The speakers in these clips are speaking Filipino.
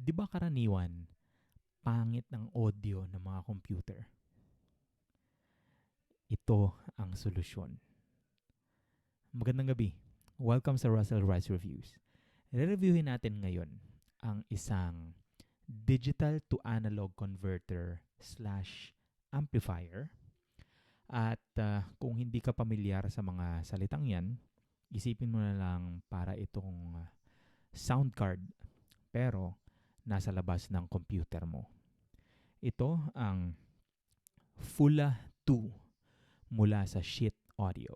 Di ba karaniwan, pangit ng audio ng mga computer? Ito ang solusyon. Magandang gabi. Welcome sa Russell Rice Reviews. Re-reviewin natin ngayon ang isang digital to analog converter slash amplifier. At kung hindi ka pamilyar sa mga salitang yan, isipin mo na lang para itong sound card pero nasa labas ng computer mo. Ito ang Fula 2 mula sa Shit Audio.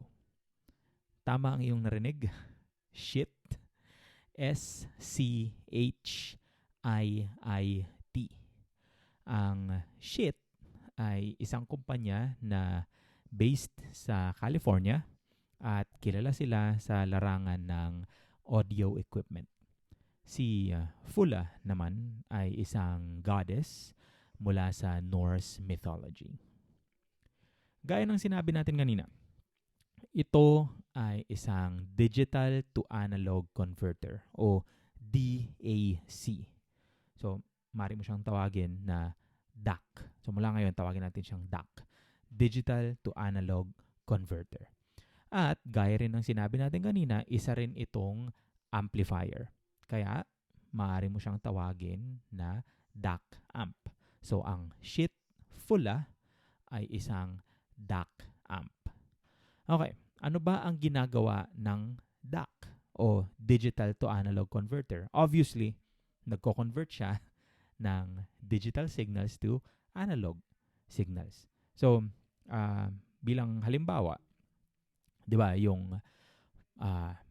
Tama ang iyong narinig? Shit. S-C-H-I-I-T. Ang Shit ay isang kumpanya na based sa California at kilala sila sa larangan ng audio equipment. Si Fula naman ay isang goddess mula sa Norse mythology. Gaya ng sinabi natin kanina, ito ay isang digital to analog converter o DAC. So, maaari mo siyang tawagin na DAC. So, mula ngayon, tawagin natin siyang DAC. Digital to analog converter. At gaya rin ng sinabi natin kanina, isa rin itong amplifier. Kaya, maaari mo siyang tawagin na DAC amp. So, ang Shit Fula ay isang DAC amp. Okay, ano ba ang ginagawa ng DAC o Digital to Analog Converter? Obviously, nagko-convert siya ng digital signals to analog signals. So, bilang halimbawa, di ba, yung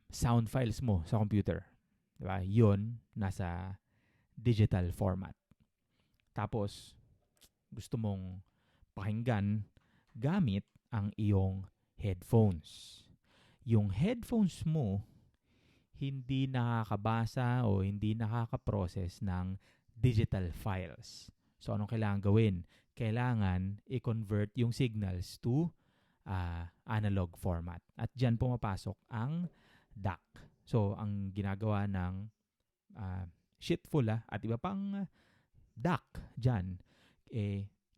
sound files mo sa computer, di ba, yun nasa digital format. Tapos, gusto mong pakinggan gamit ang iyong headphones. Yung headphones mo hindi nakakabasa o hindi nakaka-process ng digital files. So, anong kailangan gawin? Kailangan i-convert yung signals to analog format. At dyan pumapasok ang DAC. So, ang ginagawa ng Shit Fula at iba pang DAC dyan,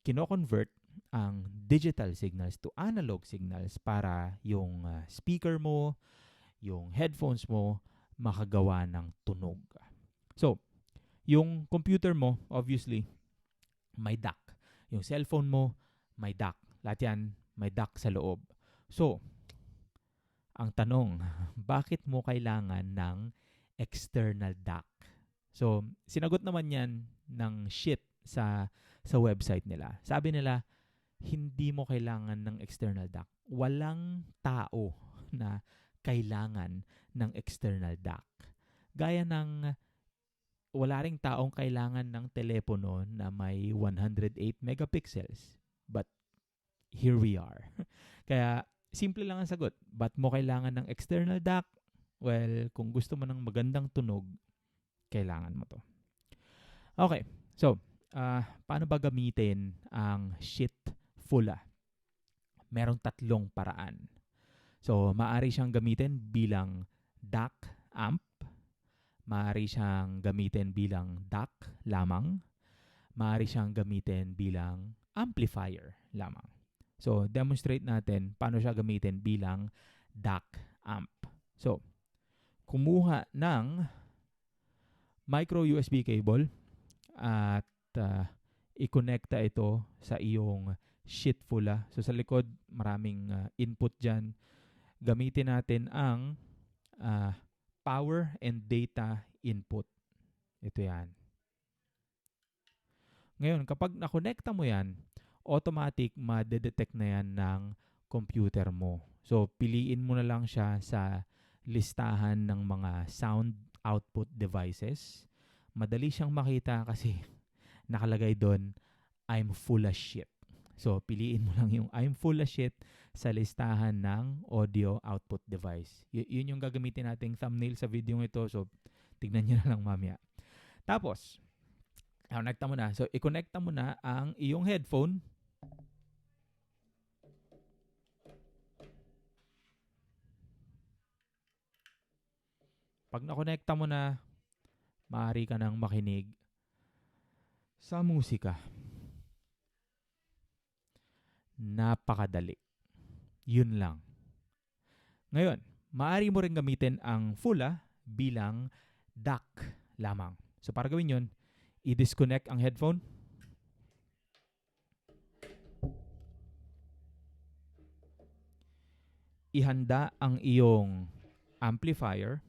kino-convert ang digital signals to analog signals para yung speaker mo, yung headphones mo, makagawa ng tunog. So, yung computer mo, obviously, may DAC. Yung cellphone mo, may DAC. Lahat yan, may DAC sa loob. So, ang tanong, bakit mo kailangan ng external DAC? So, sinagot naman yan ng Shit sa website nila. Sabi nila, hindi mo kailangan ng external DAC. Walang tao na kailangan ng external DAC. Gaya ng wala ring taong kailangan ng telepono na may 108 megapixels. But here we are. Kaya simple lang ang sagot. Ba't mo kailangan ng external DAC? Well, kung gusto mo ng magandang tunog, kailangan mo to. Okay, so paano ba gamitin ang Shit Fula? Merong 3 paraan. So, maaari siyang gamitin bilang DAC amp, maaari siyang gamitin bilang DAC lamang, maaari siyang gamitin bilang amplifier lamang. So, demonstrate natin paano siya gamitin bilang DAC amp. So, kumuha ng micro USB cable at i-connecta ito sa iyong Shit Fula. So sa likod, maraming input dyan. Gamitin natin ang power and data input. Ito yan. Ngayon, kapag nakonekta mo yan, automatic ma-detect na yan ng computer mo. So piliin mo na lang siya sa listahan ng mga sound output devices. Madali siyang makita kasi nakalagay doon, I'm full of shit. So, piliin mo lang yung I'm full of shit sa listahan ng audio output device. Yun yung gagamitin nating thumbnail sa video ito. So, tignan nyo na lang mamaya. Tapos, connecta mo na. So, i-connecta mo na ang iyong headphone. Pag na-connecta mo na, maaari ka nang makinig Sa musika, napakadali. Yun lang. Ngayon, maaari mo rin gamitin ang Fula bilang DAC lamang. So para gawin yun, i-disconnect ang headphone. Ihanda ang iyong amplifier.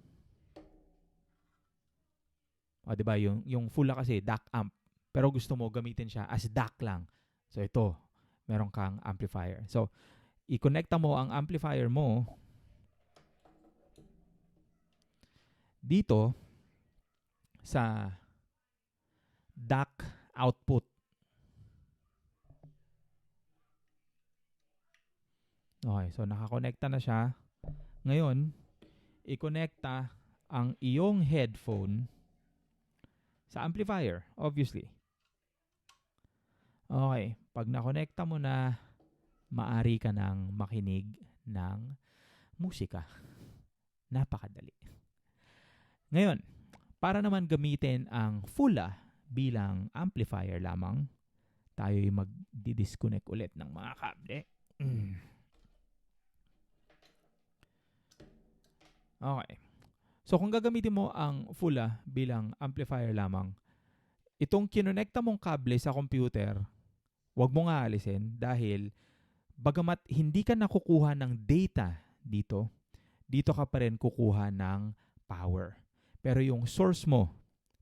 O, diba? Yung Fula kasi, DAC amp. Pero gusto mo gamitin siya as DAC lang. So ito, meron kang amplifier. So, i-connecta mo ang amplifier mo dito sa DAC output. Okay, so nakakonekta na siya. Ngayon, i-connecta ang iyong headphone sa amplifier, obviously. Okay, pag nakonekta mo na, maari ka nang makinig ng musika. Napakadali. Ngayon, para naman gamitin ang Fula bilang amplifier lamang, tayo'y mag-disconnect ulit ng mga kable. Okay. So kung gagamitin mo ang Fula bilang amplifier lamang, itong kinonekta mong kable sa computer, huwag mong aalisin dahil bagamat hindi ka nakukuha ng data dito ka pa rin kukuha ng power. Pero yung source mo,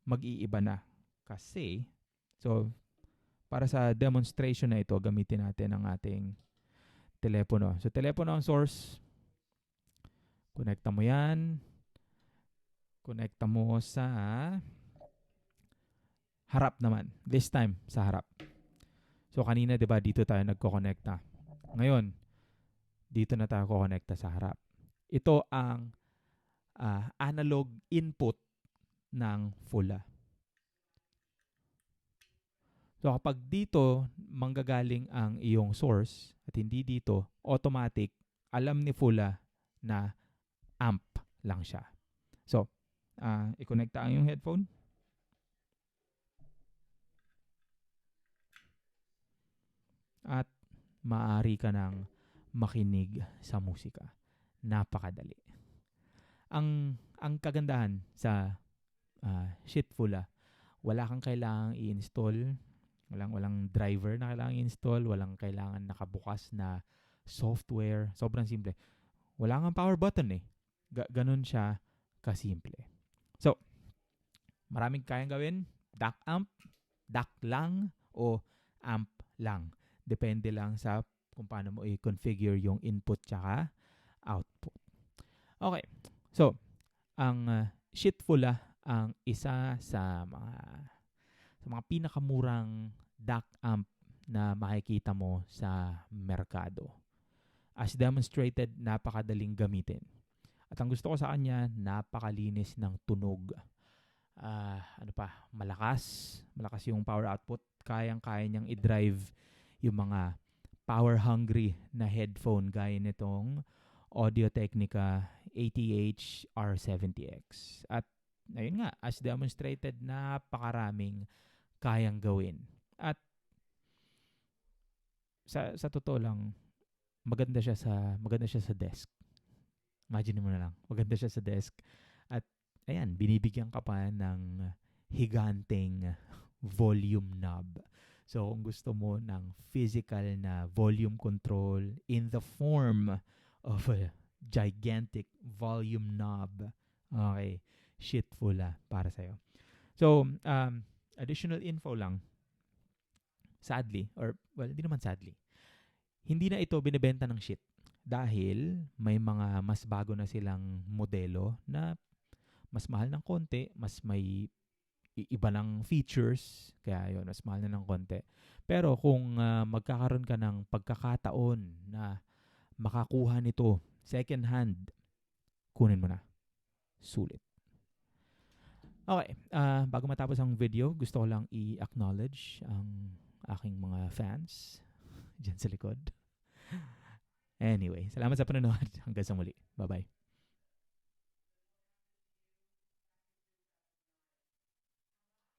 mag-iiba na. Kasi, so, para sa demonstration na ito, gamitin natin ang ating telepono. So, telepono ang source. Connecta mo yan. Connecta mo sa harap naman. This time, sa harap. So, kanina, diba, dito tayo nagko-connecta. Ngayon, dito na tayo kukonekta sa harap. Ito ang analog input ng Fula. So kapag dito manggagaling ang iyong source at hindi dito, automatic, alam ni Fula na amp lang siya. So, i-connecta ang iyong headphone. At maaari ka nang makinig sa musika. Napakadali. Ang kagandahan sa Sheet Fula, wala kang kailangang i-install, walang driver na kailangang i-install, walang kailangan nakabukas na software. Sobrang simple. Wala kang power button eh. Ganun siya kasimple. So, maraming kayang gawin. DAC amp, DAC lang, o amp lang. Depende lang sa kung paano mo i-configure yung input tsaka output. Okay. So, ang Sheet Fula ang isa sa mga pinakamurang DAC amp na makikita mo sa merkado. As demonstrated, napakadaling gamitin. At ang gusto ko sa kanya, napakalinis ng tunog. Malakas yung power output. Kayang-kaya niyang i-drive yung mga power-hungry na headphone gaya nitong Audio-Technica ATH R70X. At ayun nga, as demonstrated, napakaraming kayang gawin. At sa totoo lang, maganda siya sa desk. Imagine mo na lang, maganda siya sa desk. At ayan, binibigyan ka pa ng higanteng volume knob. So kung gusto mo ng physical na volume control in the form of a gigantic volume knob, okay, Sheet Fula para sa'yo. So, additional info lang, sadly, hindi naman sadly, hindi na ito binibenta ng Sheet dahil may mga mas bago na silang modelo na mas mahal ng konti, mas may iba ng features, kaya yun, mas mahal na ng konti. Pero kung magkakaroon ka ng pagkakataon na makakuha nito second hand, kunin mo na. Sulit. Okay, bago matapos ang video, gusto ko lang i-acknowledge ang aking mga fans dyan sa likod. Anyway, salamat sa panonood. Hanggang sa muli. Bye-bye.